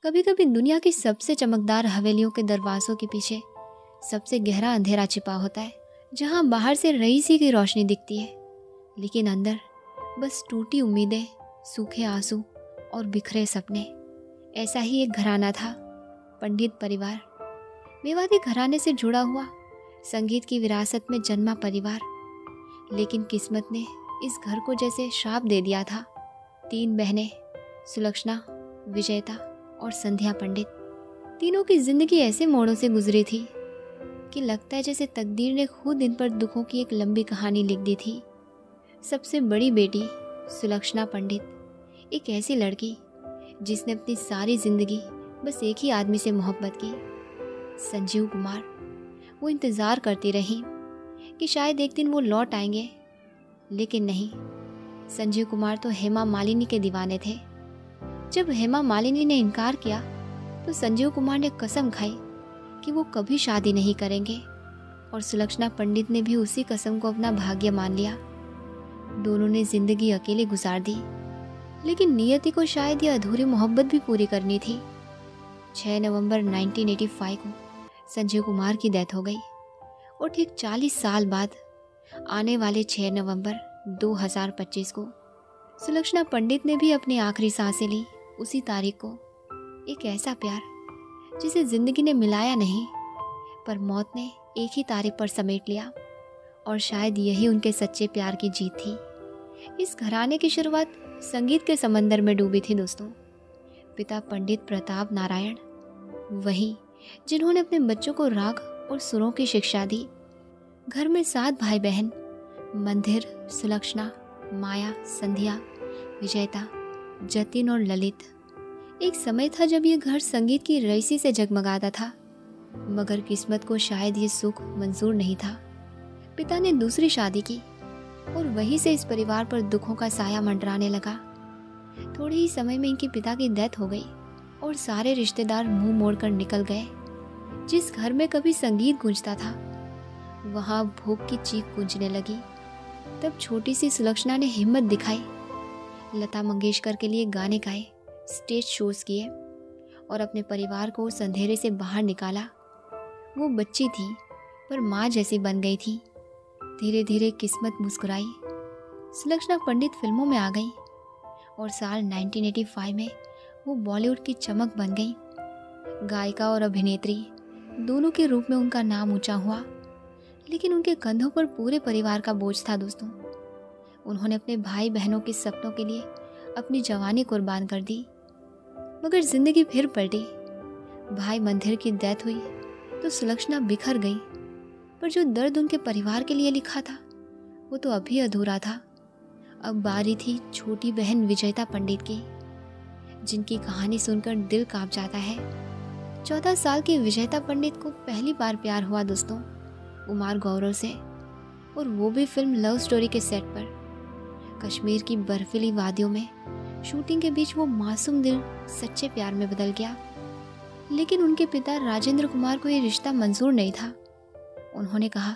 कभी कभी दुनिया की सबसे चमकदार हवेलियों के दरवाजों के पीछे सबसे गहरा अंधेरा छिपा होता है, जहां बाहर से रईसी की रोशनी दिखती है, लेकिन अंदर बस टूटी उम्मीदें, सूखे आंसू और बिखरे सपने। ऐसा ही एक घराना था, पंडित परिवार। मेवाती घराने से जुड़ा हुआ, संगीत की विरासत में जन्मा परिवार। लेकिन किस्मत ने इस घर को जैसे श्राप दे दिया था। 3 बहनें, सुलक्षणा, विजेता और संध्या पंडित, तीनों की जिंदगी ऐसे मोड़ों से गुजरी थी कि लगता है जैसे तकदीर ने खुद इन पर दुखों की एक लंबी कहानी लिख दी थी। सबसे बड़ी बेटी सुलक्षणा पंडित, एक ऐसी लड़की जिसने अपनी सारी जिंदगी बस एक ही आदमी से मोहब्बत की, संजीव कुमार। वो इंतज़ार करती रही कि शायद एक दिन वो लौट आएंगे, लेकिन नहीं। संजीव कुमार तो हेमा मालिनी के दीवाने थे। जब हेमा मालिनी ने इनकार किया तो संजीव कुमार ने कसम खाई कि वो कभी शादी नहीं करेंगे, और सुलक्षणा पंडित ने भी उसी कसम को अपना भाग्य मान लिया। दोनों ने जिंदगी अकेले गुजार दी, लेकिन नियति को शायद ये अधूरी मोहब्बत भी पूरी करनी थी। 6 नवंबर 1985 को संजीव कुमार की डेथ हो गई, और ठीक 40 साल बाद आने वाले 6 नवंबर 2025 को सुलक्षणा पंडित ने भी अपनी आखिरी सांसें ली। उसी तारीख को एक ऐसा प्यार जिसे जिंदगी ने मिलाया नहीं, पर मौत ने एक ही तारीख पर समेट लिया, और शायद यही उनके सच्चे प्यार की जीत थी। इस घराने की शुरुआत संगीत के समंदर में डूबी थी दोस्तों। पिता पंडित प्रताप नारायण, वही जिन्होंने अपने बच्चों को राग और सुरों की शिक्षा दी। घर में 7 भाई बहन, मंदिर, सुलक्षणा, माया, संध्या, विजेता, जतिन और ललित। एक समय था जब ये घर संगीत की रईसी से जगमगाता था, मगर किस्मत को शायद ये सुख मंजूर नहीं था। पिता ने दूसरी शादी की, और वहीं से इस परिवार पर दुखों का साया मंडराने लगा। थोड़े ही समय में इनके पिता की डेथ हो गई, और सारे रिश्तेदार मुंह मोड़कर निकल गए। जिस घर में कभी संगीत गूंजता था, वहां भूख की चीख गूंजने लगी। तब छोटी सी सुलक्षणा ने हिम्मत दिखाई, लता मंगेशकर के लिए गाने गाए, स्टेज शोज किए, और अपने परिवार को उस अंधेरे से बाहर निकाला। वो बच्ची थी, पर माँ जैसी बन गई थी। धीरे धीरे किस्मत मुस्कुराई। सुलक्षणा पंडित फिल्मों में आ गई, और साल 1985 में वो बॉलीवुड की चमक बन गई। गायिका और अभिनेत्री दोनों के रूप में उनका नाम ऊंचा हुआ, लेकिन उनके कंधों पर पूरे परिवार का बोझ था दोस्तों। उन्होंने अपने भाई बहनों के सपनों के लिए अपनी जवानी कुर्बान कर दी, मगर जिंदगी फिर पलटी। भाई मंदिर की डेथ हुई तो सुलक्षणा बिखर गई, पर जो दर्द उनके परिवार के लिए लिखा था वो तो अभी अधूरा था। अब बारी थी छोटी बहन विजेता पंडित की, जिनकी कहानी सुनकर दिल कांप जाता है। 14 साल की विजेता पंडित को पहली बार प्यार हुआ दोस्तों, कुमार गौरव से, और वो भी फिल्म लव स्टोरी के सेट पर। कश्मीर की बर्फीली वादियों में शूटिंग के बीच वो मासूम दिल सच्चे प्यार में बदल गया। लेकिन उनके पिता राजेंद्र कुमार को ये रिश्ता मंजूर नहीं था। उन्होंने कहा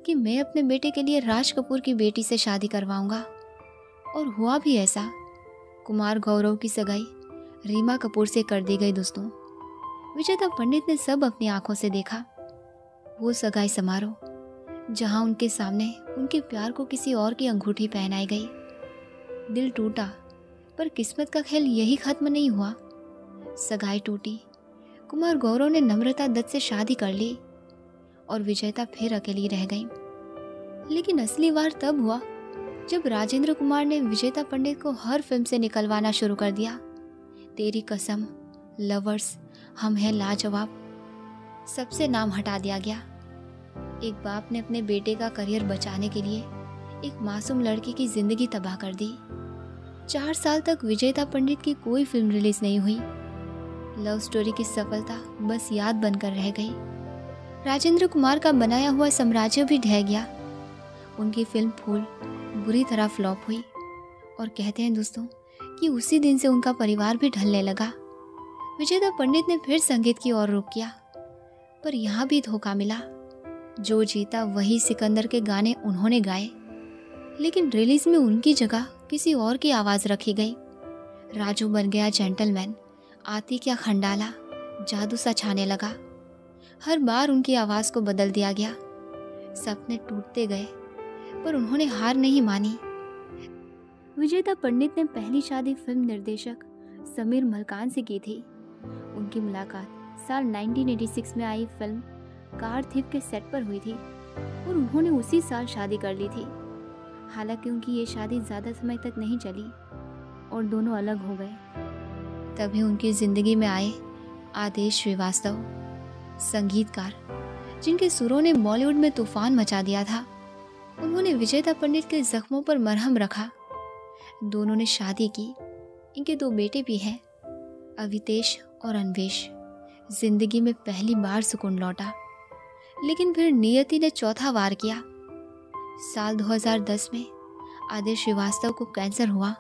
कि मैं अपने बेटे के लिए राज कपूर की बेटी से शादी करवाऊंगा, और हुआ भी ऐसा। कुमार गौरव की सगाई रीमा कपूर से कर दी गई दोस्तों। विजेता पंडित ने सब अपनी आंखों से देखा। वो सगाई समारोह जहां उनके सामने उनके प्यार को किसी और की अंगूठी पहनाई गई। दिल टूटा, पर किस्मत का खेल यही खत्म नहीं हुआ। सगाई टूटी, कुमार गौरव ने नम्रता दत्त से शादी कर ली, और विजेता फिर अकेली रह गई। लेकिन असली वार तब हुआ जब राजेंद्र कुमार ने विजेता पंडित को हर फिल्म से निकलवाना शुरू कर दिया। तेरी कसम, लवर्स, हम हैं लाजवाब, सबसे नाम हटा दिया गया। एक बाप ने अपने बेटे का करियर बचाने के लिए एक मासूम लड़की की जिंदगी तबाह कर दी। 4 साल तक विजेता पंडित की कोई फिल्म रिलीज नहीं हुई। लव स्टोरी की सफलता बस याद बनकर रह गई। राजेंद्र कुमार का बनाया हुआ साम्राज्य भी ढह गया। उनकी फिल्म फूल बुरी तरह फ्लॉप हुई, और कहते हैं दोस्तों कि उसी दिन से उनका परिवार भी ढलने लगा। विजेता पंडित ने फिर संगीत की ओर रुख किया, पर यहाँ भी धोखा मिला। जो जीता वही सिकंदर के गाने उन्होंने गाए, लेकिन रिलीज में उनकी जगह किसी और की आवाज़ रखी गई। राजू बन गया जेंटलमैन, आती क्या खंडाला जादू सा छाने लगा। हर बार उनकी आवाज़ को बदल दिया गया। सपने टूटते गए पर उन्होंने हार नहीं मानी। विजेता पंडित ने पहली शादी फिल्म निर्देशक समीर मलकान से की थी। उनकी मुलाकात साल 1986 में आई फिल्म कार थीफ के सेट पर हुई थी और उन्होंने उसी साल शादी कर ली थी। हालांकि उनकी ये शादी ज़्यादा समय तक नहीं चली और दोनों अलग हो गए। तभी उनकी ज़िंदगी में आए आदेश श्रीवास्तव, संगीतकार जिनके सुरों ने बॉलीवुड में तूफान मचा दिया था। उन्होंने विजेता पंडित के जख्मों पर मरहम रखा। दोनों ने शादी की। इनके 2 बेटे भी हैं, अवितेश और अन्वेश। जिंदगी में पहली बार सुकून लौटा, लेकिन फिर नियति ने चौथा वार किया। साल 2010 में आदेश श्रीवास्तव को कैंसर हुआ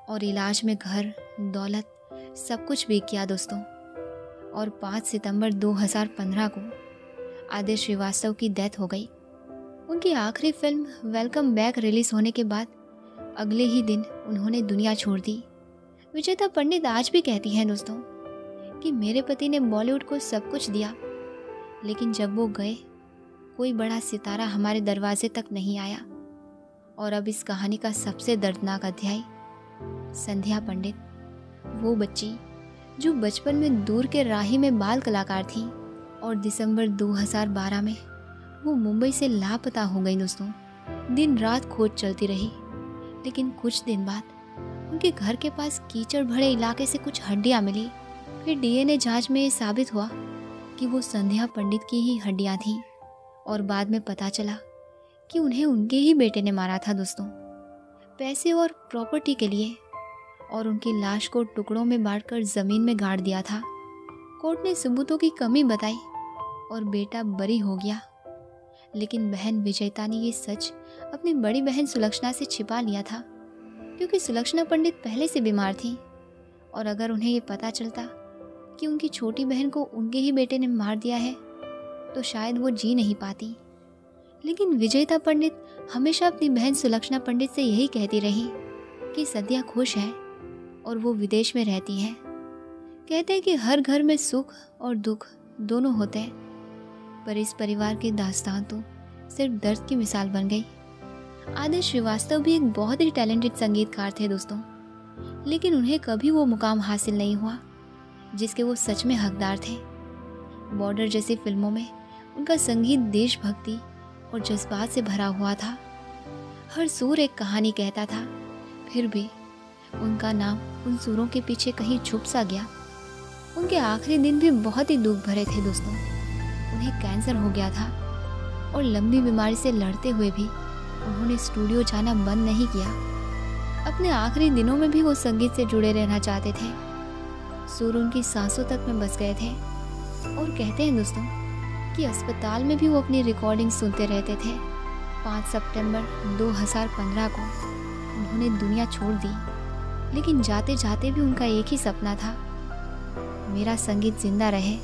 और इलाज में घर, दौलत सब कुछ बिक गया दोस्तों। और 5 सितंबर 2015 को आदेश श्रीवास्तव की डेथ हो गई। उनकी आखिरी फिल्म वेलकम बैक रिलीज होने के बाद अगले ही दिन उन्होंने दुनिया छोड़ दी। विजेता पंडित आज भी कहती हैं दोस्तों कि मेरे पति ने बॉलीवुड को सब कुछ दिया, लेकिन जब वो गए कोई बड़ा सितारा हमारे दरवाजे तक नहीं आया। और अब इस कहानी का सबसे दर्दनाक अध्याय, संध्या पंडित, वो बच्ची जो बचपन में दूर के राही में बाल कलाकार थी और दिसंबर 2012 में वो मुंबई से लापता हो गई दोस्तों। दिन रात खोज चलती रही, लेकिन कुछ दिन बाद उनके घर के पास कीचड़ भरे इलाके से कुछ हड्डियां मिली। फिर डीएनए जांच में ये साबित हुआ कि वो संध्या पंडित की ही हड्डियां थीं और बाद में पता चला कि उन्हें उनके ही बेटे ने मारा था दोस्तों, पैसे और प्रॉपर्टी के लिए। और उनकी लाश को टुकड़ों में बांटकर ज़मीन में गाड़ दिया था। कोर्ट ने सबूतों की कमी बताई और बेटा बरी हो गया। लेकिन बहन विजेता ने ये सच अपनी बड़ी बहन सुलक्षणा से छिपा लिया था, क्योंकि सुलक्षणा पंडित पहले से बीमार थी और अगर उन्हें ये पता चलता कि उनकी छोटी बहन को उनके ही बेटे ने मार दिया है तो शायद वो जी नहीं पाती। लेकिन विजेता पंडित हमेशा अपनी बहन सुलक्षणा पंडित से यही कहती रही कि संध्या खुश है और वो विदेश में रहती है। कहते हैं कि हर घर में सुख और दुख दोनों होते हैं, पर इस परिवार की दास्तान तो सिर्फ दर्द की मिसाल बन गई। आदेश श्रीवास्तव भी एक बहुत ही टैलेंटेड संगीतकार थे दोस्तों, लेकिन उन्हें कभी वो मुकाम हासिल नहीं हुआ जिसके वो सच में हकदार थे। बॉर्डर जैसी फिल्मों में उनका संगीत देशभक्ति और जज्बात से भरा हुआ था। हर सुर एक कहानी कहता था, फिर भी उनका नाम उन सुरों के पीछे कहीं छुप सा गया। उनके आखिरी दिन भी बहुत ही दुख भरे थे दोस्तों। उन्हें कैंसर हो गया था और लंबी बीमारी से लड़ते हुए भी उन्होंने स्टूडियो जाना बंद नहीं किया। अपने आखिरी दिनों में भी वो संगीत से जुड़े रहना चाहते थे। सुर उनकी सांसों तक में बस गए थे और कहते हैं दोस्तों कि अस्पताल में भी वो अपनी रिकॉर्डिंग सुनते रहते थे। 5 सितंबर 2015 को उन्होंने दुनिया छोड़ दी, लेकिन जाते जाते भी उनका एक ही सपना था, मेरा संगीत जिंदा रहे